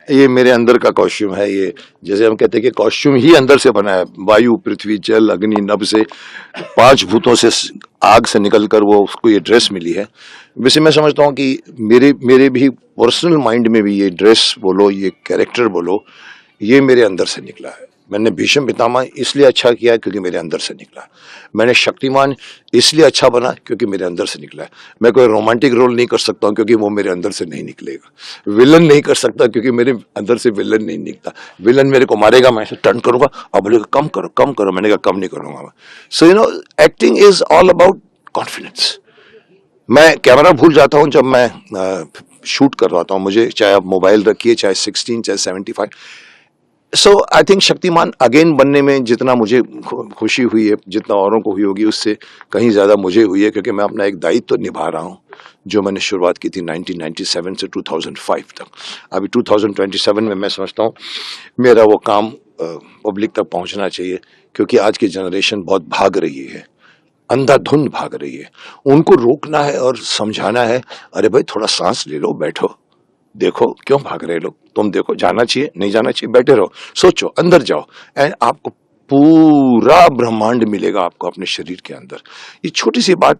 ये मेरे अंदर का कॉस्ट्यूम है। ये जैसे हम कहते हैं कि कॉस्ट्यूम ही अंदर से बना है, वायु, पृथ्वी, जल, अग्नि, नभ से, 5 भूतों से, आग से निकल कर वो उसको ये ड्रेस मिली है। वैसे मैं समझता हूँ कि मेरे मेरे भी पर्सनल माइंड में भी ये ड्रेस बोलो, ये कैरेक्टर बोलो, ये मेरे अंदर से निकला है। मैंने भीष्म पितामह इसलिए अच्छा किया क्योंकि मेरे अंदर से निकला। मैंने शक्तिमान इसलिए अच्छा बना क्योंकि मेरे अंदर से निकला है। मैं कोई रोमांटिक रोल नहीं कर सकता हूँ क्योंकि वो मेरे अंदर से नहीं निकलेगा। विलन नहीं कर सकता क्योंकि मेरे अंदर से विलन नहीं निकलता। विलन मेरे को मारेगा, मैं ऐसे टर्न करूंगा, अब बोलेगा कम करो कम करो, मैंने कहा कम नहीं करूंगा मैं। So acting is all about confidence. मैं कैमरा भूल जाता हूँ जब मैं शूट करवाता हूँ, मुझे चाहे आप मोबाइल रखिए, चाहे 16 चाहे 75। सो आई थिंक शक्तिमान अगेन बनने में जितना मुझे खुशी हुई है, जितना औरों को हुई होगी, उससे कहीं ज़्यादा मुझे हुई है, क्योंकि मैं अपना एक दायित्व तो निभा रहा हूँ जो मैंने शुरुआत की थी 1997 से 2005 तक। अभी 2027 में मैं समझता हूँ मेरा वो काम पब्लिक तक पहुँचना चाहिए, क्योंकि आज की जनरेशन बहुत भाग रही है, अंधाधुंध भाग रही है। उनको रोकना है और समझाना है, अरे भाई थोड़ा सांस ले लो, बैठो, देखो क्यों भाग रहे लोग, तुम देखो, जाना चाहिए नहीं जाना चाहिए, बैठे रहो, सोचो, अंदर जाओ, एंड आपको पूरा ब्रह्मांड मिलेगा आपको अपने शरीर के अंदर। ये छोटी सी बात,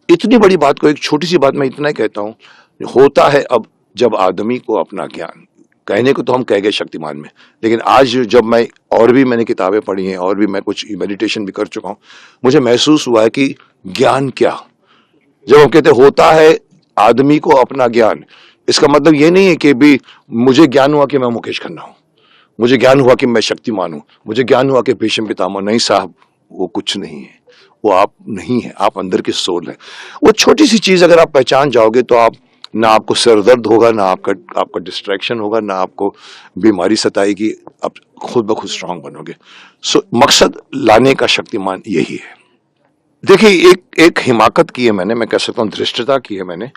इतनी बड़ी बात को एक छोटी सी बात मैं इतना ही कहता हूँ, होता है अब जब आदमी को अपना ज्ञान, कहने को तो हम कह गए शक्तिमान में, लेकिन आज जब मैं और भी मैंने किताबें पढ़ी हैं और भी मैं कुछ मेडिटेशन भी कर चुका हूँ, मुझे महसूस हुआ है कि ज्ञान क्या, जब हम कहते होता है आदमी को अपना ज्ञान, इसका मतलब ये नहीं है कि भी मुझे ज्ञान हुआ कि मैं मुकेश खन्ना हूं, मुझे ज्ञान हुआ कि मैं शक्तिमान हूं, मुझे ज्ञान हुआ कि भीष्म पितामह। नहीं साहब, वो कुछ नहीं है, वो आप नहीं है, आप अंदर की सोल है। वो छोटी सी चीज अगर आप पहचान जाओगे तो आप, ना आपको सिर दर्द होगा, ना आपका डिस्ट्रैक्शन होगा, ना आपको बीमारी सताएगी, आप खुद ब खुद स्ट्रांग बनोगे। सो मकसद लाने का शक्तिमान यही है। देखिए, एक हिमाकत की है मैंने, मैं कह सकता हूँ धृष्टता की है मैंने।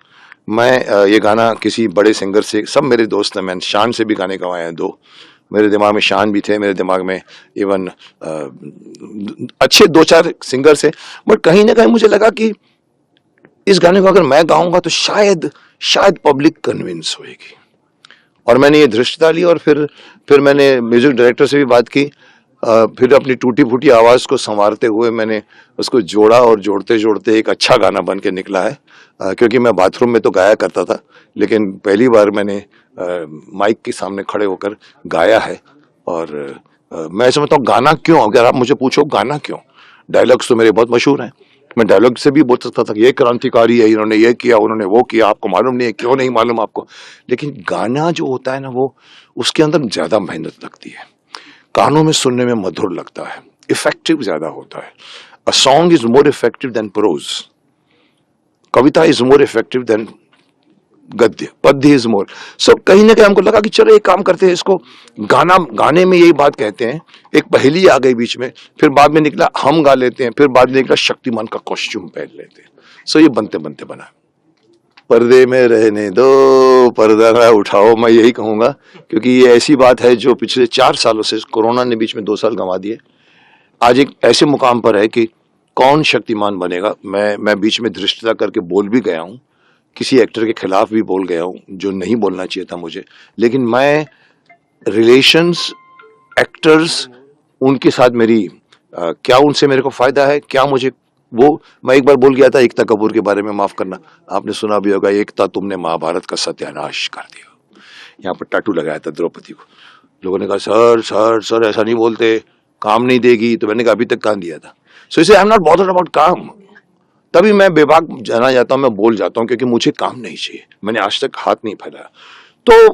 मैं ये गाना किसी बड़े सिंगर से, सब मेरे दोस्त हैं, मैंने शान से भी गाने गवाए हैं 2, मेरे दिमाग में शान भी थे, मेरे दिमाग में इवन अच्छे 2-4 सिंगर से, बट कहीं ना कहीं मुझे लगा कि इस गाने को अगर मैं गाऊंगा तो शायद पब्लिक कन्विंस होएगी, और मैंने ये धृष्टता ली। और फिर मैंने म्यूजिक डायरेक्टर से भी बात की, फिर अपनी टूटी फूटी आवाज़ को संवारते हुए मैंने उसको जोड़ा, और जोड़ते जोड़ते एक अच्छा गाना बन के निकला है। क्योंकि मैं बाथरूम में तो गाया करता था, लेकिन पहली बार मैंने माइक के सामने खड़े होकर गाया है। और मैं समझता हूँ गाना क्यों, अगर आप मुझे पूछो गाना क्यों, डायलॉग्स तो मेरे बहुत मशहूर हैं, मैं डायलॉग से भी बोल सकता था कि ये क्रांतिकारी है, इन्होंने ये किया, उन्होंने वो किया, आपको मालूम नहीं है, क्यों नहीं मालूम आपको। लेकिन गाना जो होता है ना, वो उसके अंदर ज्यादा मेहनत लगती है, कानों में सुनने में मधुर लगता है, इफेक्टिव ज्यादा होता है। A song is more effective than prose, कविता इज मोर इफेक्टिव देन गद्य, पद्य इज मोर। सो कहीं ना कहीं हमको लगा कि चलो एक काम करते हैं, इसको गाने में यही बात कहते हैं। एक पहेली आ गई बीच में, फिर बाद में निकला हम गा लेते हैं, फिर बाद में निकला शक्तिमान का कॉस्ट्यूम पहन लेते हैं। सो ये बनते बनते बना। पर्दे में रहने दो, पर्दा ना उठाओ, मैं यही कहूंगा, क्योंकि ये ऐसी बात है जो पिछले 4 सालों से, कोरोना ने बीच में 2 साल गंवा दिए, आज एक ऐसे मुकाम पर है कि कौन शक्तिमान बनेगा। मैं बीच में धृष्टता करके बोल भी गया हूँ, किसी एक्टर के खिलाफ भी बोल गया हूँ जो नहीं बोलना चाहिए था मुझे, लेकिन मैं रिलेशंस, एक्टर्स, उनके साथ मेरी क्या उनसे मेरे को फायदा है, क्या मुझे वो, मैं एक बार बोल गया था एकता कपूर के बारे में, माफ करना, आपने सुना भी होगा, एकता तुमने महाभारत का सत्यानाश कर दिया। यहाँ पर टाटू लगाया था द्रौपदी को, लोगों ने कहा सर सर सर ऐसा नहीं बोलते, काम नहीं देगी, तो मैंने कहा अभी तक काम दिया था। सो इसे I am not bothered about काम, तभी मैं बेबाक जाना जाता हूँ, मैं बोल जाता हूँ, क्योंकि मुझे काम नहीं चाहिए, मैंने आज तक हाथ नहीं फैलाया। तो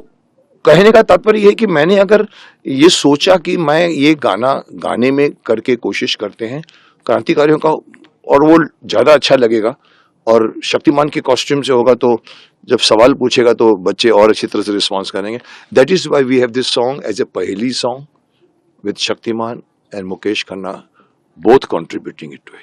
कहने का तात्पर्य यह है कि मैंने अगर ये सोचा कि मैं ये गाना गाने में करके कोशिश करते हैं क्रांतिकारियों का, और वो ज्यादा अच्छा लगेगा, और शक्तिमान के कॉस्ट्यूम से होगा, तो जब सवाल पूछेगा तो बच्चे और अच्छी तरह से रिस्पॉन्स करेंगे। That is why we have this song as a paheli song with Shaktimaan and Mukesh Khanna both contributing it to it.